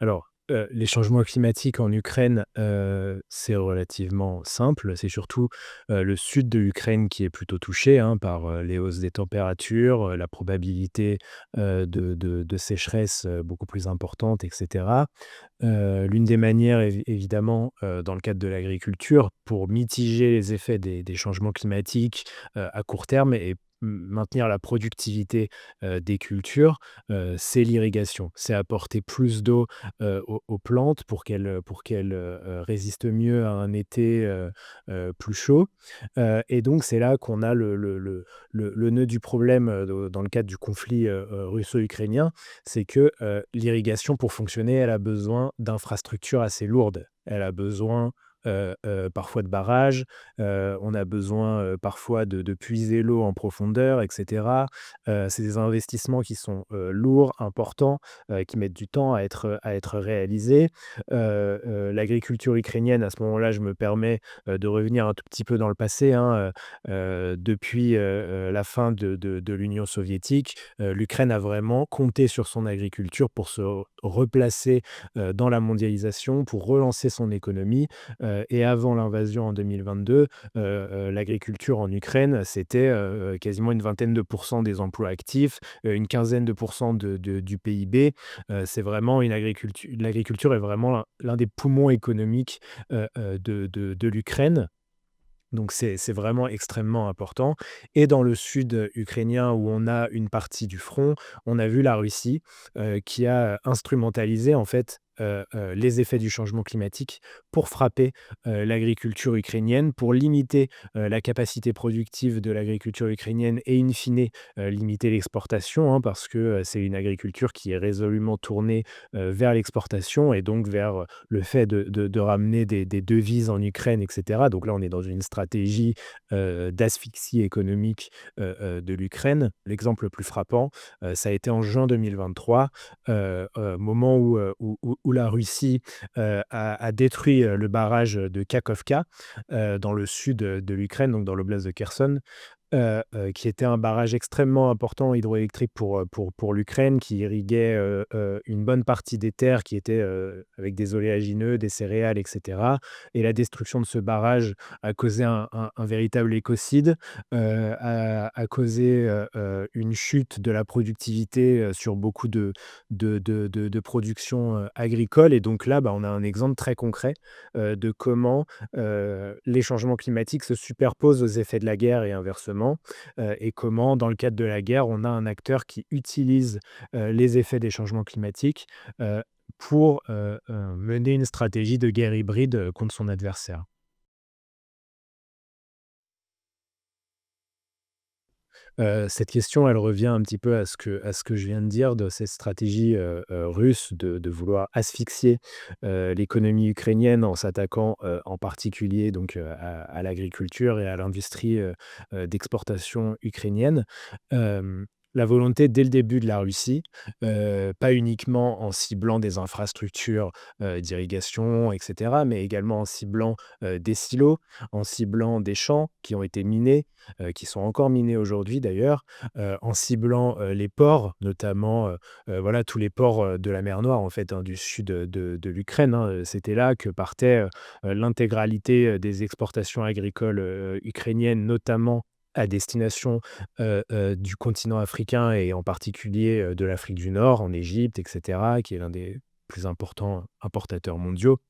Alors, les changements climatiques en Ukraine, c'est relativement simple. C'est surtout, le sud de l'Ukraine qui est plutôt touché, hein, par, les hausses des températures, la probabilité, de sécheresse, beaucoup plus importante et cetera. L'une des manières évidemment, dans le cadre de l'agriculture, pour mitiger les effets des changements climatiques, à court terme et maintenir la productivité, des cultures, c'est l'irrigation. C'est apporter plus d'eau, aux plantes pour qu'elles résistent mieux à un été, plus chaud, et donc c'est là qu'on a le nœud du problème, dans le cadre du conflit, russo-ukrainien. C'est que, l'irrigation pour fonctionner, elle a besoin d'infrastructures assez lourdes. Elle a besoin, parfois de barrages, on a besoin, parfois de puiser l'eau en profondeur et cetera. C'est des investissements qui sont, lourds, importants, qui mettent du temps à être réalisés. L'agriculture ukrainienne, à ce moment-là, je me permets, de revenir un tout petit peu dans le passé, hein, depuis, la fin de l'Union soviétique, l'Ukraine a vraiment compté sur son agriculture pour se replacer, dans la mondialisation, pour relancer son économie, et avant l'invasion en 2022, l'agriculture en Ukraine, c'était, quasiment une vingtaine de pourcents des emplois actifs, une quinzaine de pourcents du PIB. C'est vraiment l'agriculture est vraiment l'un des poumons économiques, de l'Ukraine. Donc c'est vraiment extrêmement important, et dans le sud, ukrainien où on a une partie du front, on a vu la Russie, qui a instrumentalisé en fait, les effets du changement climatique pour frapper, l'agriculture ukrainienne, pour limiter, la capacité productive de l'agriculture ukrainienne et in fine, limiter l'exportation, hein, parce que, c'est une agriculture qui est résolument tournée, vers l'exportation et donc vers, le fait de ramener des devises en Ukraine et cetera. Donc là, on est dans une stratégie, d'asphyxie économique, de l'Ukraine. L'exemple le plus frappant, ça a été en juin 2023, moment où la Russie, a détruit, le barrage de Kakhovka, dans le sud, de l'Ukraine, donc dans l'oblast de Kherson. Qui était un barrage extrêmement important hydroélectrique pour l'Ukraine, qui irriguait, une bonne partie des terres qui étaient, avec des oléagineux, des céréales et cetera, et la destruction de ce barrage a causé un véritable écocide, a causé, une chute de la productivité, sur beaucoup de productions, agricoles, et donc là, bah, on a un exemple très concret, de comment, les changements climatiques se superposent aux effets de la guerre et inversement, et comment, dans le cadre de la guerre, on a un acteur qui utilise, les effets des changements climatiques, pour, mener une stratégie de guerre hybride, contre son adversaire. Cette question, elle revient un petit peu à ce que je viens de dire de cette stratégie, russe de vouloir asphyxier, l'économie ukrainienne en s'attaquant, en particulier donc, à l'agriculture et à l'industrie, d'exportation ukrainienne. La volonté dès le début de la Russie, pas uniquement en ciblant des infrastructures, d'irrigation et cetera, mais également en ciblant, des silos, en ciblant des champs qui ont été minés, qui sont encore minés aujourd'hui d'ailleurs, en ciblant, les ports, notamment, voilà, tous les ports, de la mer Noire en fait, hein, du sud, de l'Ukraine, hein, c'était là que partait, l'intégralité, des exportations agricoles, ukrainiennes, notamment à destination, du continent africain et en particulier, de l'Afrique du Nord, en Égypte et cetera, qui est l'un des plus importants importateurs mondiaux.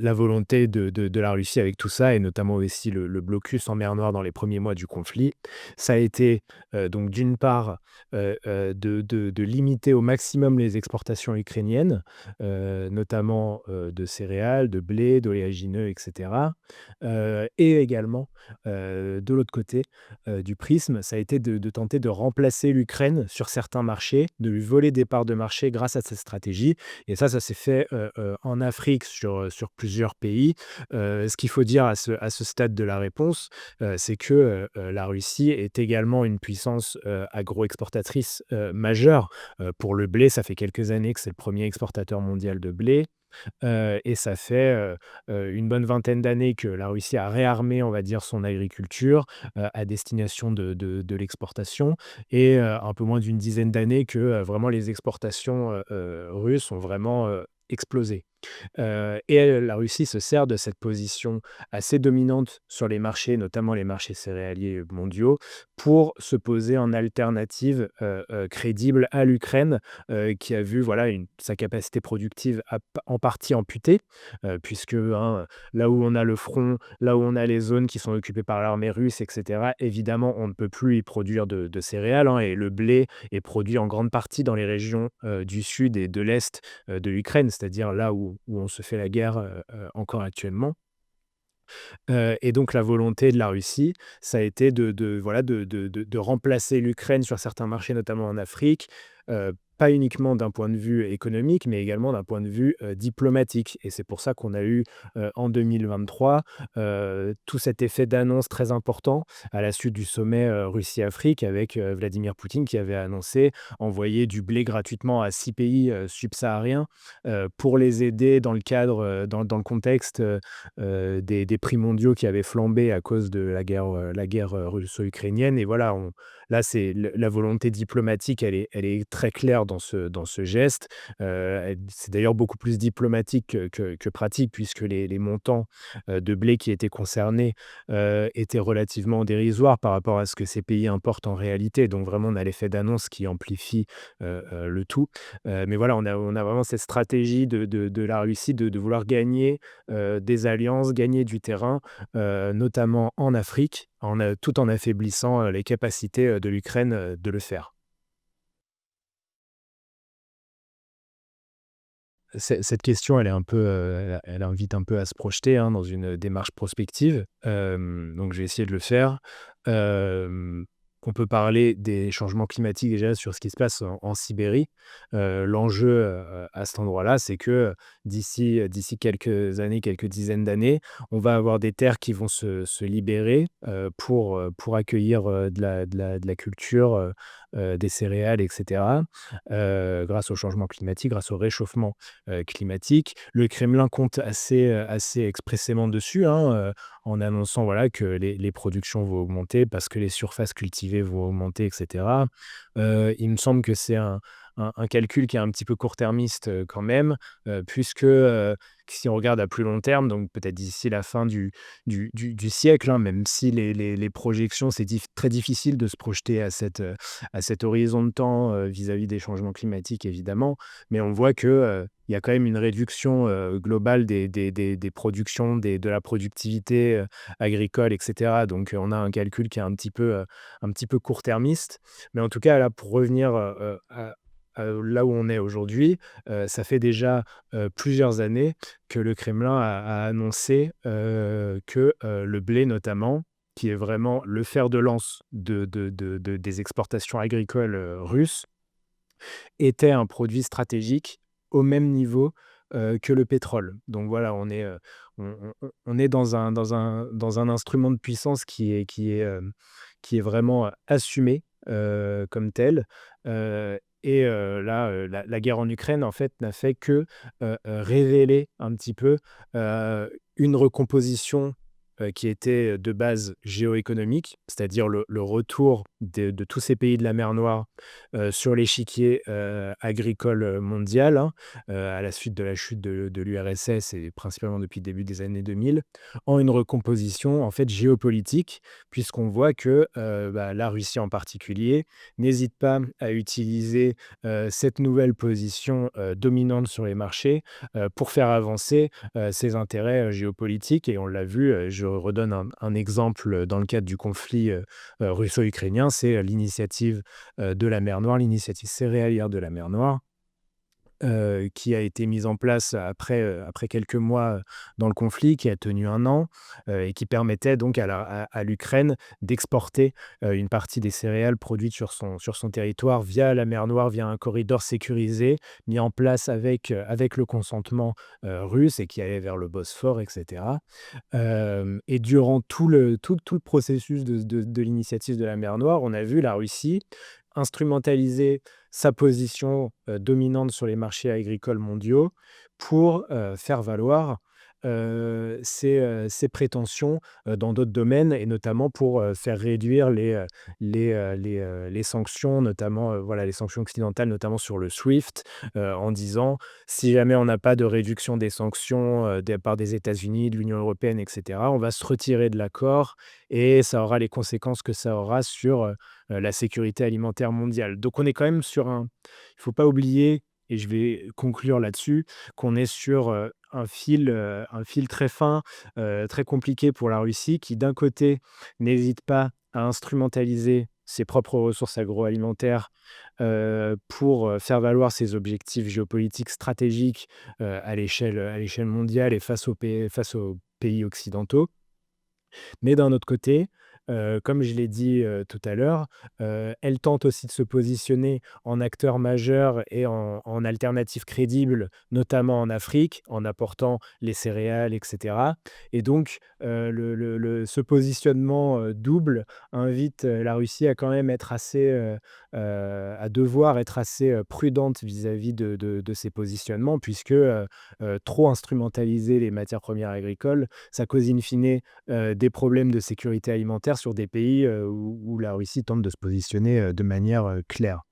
La volonté de la Russie avec tout ça, et notamment aussi le blocus en mer Noire dans les premiers mois du conflit, ça a été, donc d'une part, de limiter au maximum les exportations ukrainiennes, notamment, de céréales, de blé, d'oléagineux et cetera, et également, de l'autre côté, du prisme, ça a été de tenter de remplacer l'Ukraine sur certains marchés, de lui voler des parts de marché grâce à cette stratégie, et ça s'est fait, en Afrique sur plusieurs pays. Ce qu'il faut dire à ce stade de la réponse, c'est que, la Russie est également une puissance, agro-exportatrice, majeure. Pour le blé, ça fait quelques années que c'est le premier exportateur mondial de blé. Et ça fait, une bonne vingtaine d'années que la Russie a réarmé, on va dire, son agriculture, à destination de l'exportation, et un peu moins d'une dizaine d'années que, vraiment les exportations, russes ont vraiment, exploser. Et la Russie se sert de cette position assez dominante sur les marchés, notamment les marchés céréaliers mondiaux, pour se poser en alternative, crédible à l'Ukraine, qui a vu voilà sa capacité productive en partie amputée, puisque, hein, là où on a le front, là où on a les zones qui sont occupées par l'armée russe et cetera, évidemment, on ne peut plus y produire de céréales, hein, et le blé est produit en grande partie dans les régions, du sud et de l'est, de l'Ukraine, c'est-à-dire là où on se fait la guerre, encore actuellement. Et donc la volonté de la Russie, ça a été voilà, de remplacer l'Ukraine sur certains marchés, notamment en Afrique, pas uniquement d'un point de vue économique, mais également d'un point de vue, diplomatique. Et c'est pour ça qu'on a eu, en 2023, tout cet effet d'annonce très important à la suite du sommet, Russie-Afrique avec, Vladimir Poutine qui avait annoncé envoyer du blé gratuitement à 6 pays, subsahariens, pour les aider dans le cadre, dans le contexte, des prix mondiaux qui avaient flambé à cause de la guerre, russo-ukrainienne. Et voilà, là, c'est la volonté diplomatique, elle est très claire dans ce geste. C'est d'ailleurs beaucoup plus diplomatique que pratique puisque les montants, de blé qui étaient concernés, étaient relativement dérisoires par rapport à ce que ces pays importent en réalité. Donc vraiment, on a l'effet d'annonce qui amplifie, le tout. Mais voilà, on a vraiment cette stratégie de la Russie de vouloir gagner, des alliances, gagner du terrain, notamment en Afrique, tout en affaiblissant, les capacités, de l'Ukraine, de le faire. Cette question, elle est un peu, elle invite un peu à se projeter, hein, dans une démarche prospective. Donc je vais essayer de le faire. Hem, on peut parler des changements climatiques déjà sur ce qui se passe en Sibérie. L'enjeu, à cet endroit-là, c'est que d'ici quelques années, quelques dizaines d'années, on va avoir des terres qui vont se libérer, pour accueillir, de la culture, des céréales et cetera, grâce au changement climatique, grâce au réchauffement climatique. Le Kremlin compte assez expressément dessus, hein, en annonçant voilà, que les productions vont augmenter parce que les surfaces cultivées vont augmenter, et cetera. Il me semble que c'est un calcul qui est un petit peu court-termiste, quand même, puisque, si on regarde à plus long terme, donc peut-être d'ici la fin du siècle, hein, même si les projections, c'est très difficile de se projeter à cet horizon de temps, vis-à-vis des changements climatiques évidemment. Mais on voit que, il y a quand même une réduction, globale des productions, de la productivité, agricole et cetera. Donc, on a un calcul qui est un petit peu court-termiste. Mais en tout cas, là, pour revenir, à là où on est aujourd'hui, ça fait déjà, plusieurs années que le Kremlin a annoncé, que, le blé notamment, qui est vraiment le fer de lance des exportations agricoles, russes, était un produit stratégique au même niveau, que le pétrole. Donc voilà, on est dans un instrument de puissance qui est vraiment, assumé, comme tel. Là, la guerre en Ukraine, en fait, n'a fait que, révéler un petit peu, une recomposition, qui était de base géoéconomique, c'est-à-dire le retour de tous ces pays de la mer Noire, sur l'échiquier, agricole, mondial, hein, à la suite de la chute de l'URSS et principalement depuis le début des années 2000, en une recomposition, en fait, géopolitique puisqu'on voit que, la Russie en particulier n'hésite pas à utiliser, cette nouvelle position, dominante sur les marchés, pour faire avancer, ses intérêts, géopolitiques. Et on l'a vu, je redonne un exemple dans le cadre du conflit, russo-ukrainien, c'est l'initiative, de la mer Noire, l'initiative céréalière de la mer Noire, qui a été mise en place après quelques mois, dans le conflit, qui a tenu 1 an, et qui permettait donc à l'Ukraine d'exporter, une partie des céréales produites sur son territoire via la mer Noire, via un corridor sécurisé, mis en place avec le consentement, russe et qui allait vers le Bosphore et cetera. Hem Et durant tout le processus de l'initiative de la mer Noire, on a vu la Russie instrumentaliser sa position, dominante sur les marchés agricoles mondiaux pour, faire valoir, ses prétentions, dans d'autres domaines et notamment pour, faire réduire les sanctions, notamment, voilà, les sanctions occidentales, notamment sur le SWIFT, en disant: «Si jamais on n'a pas de réduction des sanctions, par des États-Unis, de l'Union européenne et cetera, on va se retirer de l'accord et ça aura les conséquences que ça aura sur, la sécurité alimentaire mondiale». Donc on est quand même sur il faut pas oublier et je vais conclure là-dessus, qu'on est sur, un fil très fin, très compliqué pour la Russie qui, d'un côté, n'hésite pas à instrumentaliser ses propres ressources agroalimentaires, pour, faire valoir ses objectifs géopolitiques stratégiques, à l'échelle mondiale et face aux pays occidentaux. Mais d'un autre côté, comme je l'ai dit, tout à l'heure, elle tente aussi de se positionner en acteur majeur et en alternative crédible, notamment en Afrique, en apportant les céréales et cetera et donc ce positionnement, double invite, la Russie à quand même être assez, à devoir être assez, prudente vis-à-vis de ses positionnements puisque, trop instrumentaliser les matières premières agricoles, ça cause in fine des problèmes de sécurité alimentaire sur des pays, où la Russie tente de se positionner, de manière, claire.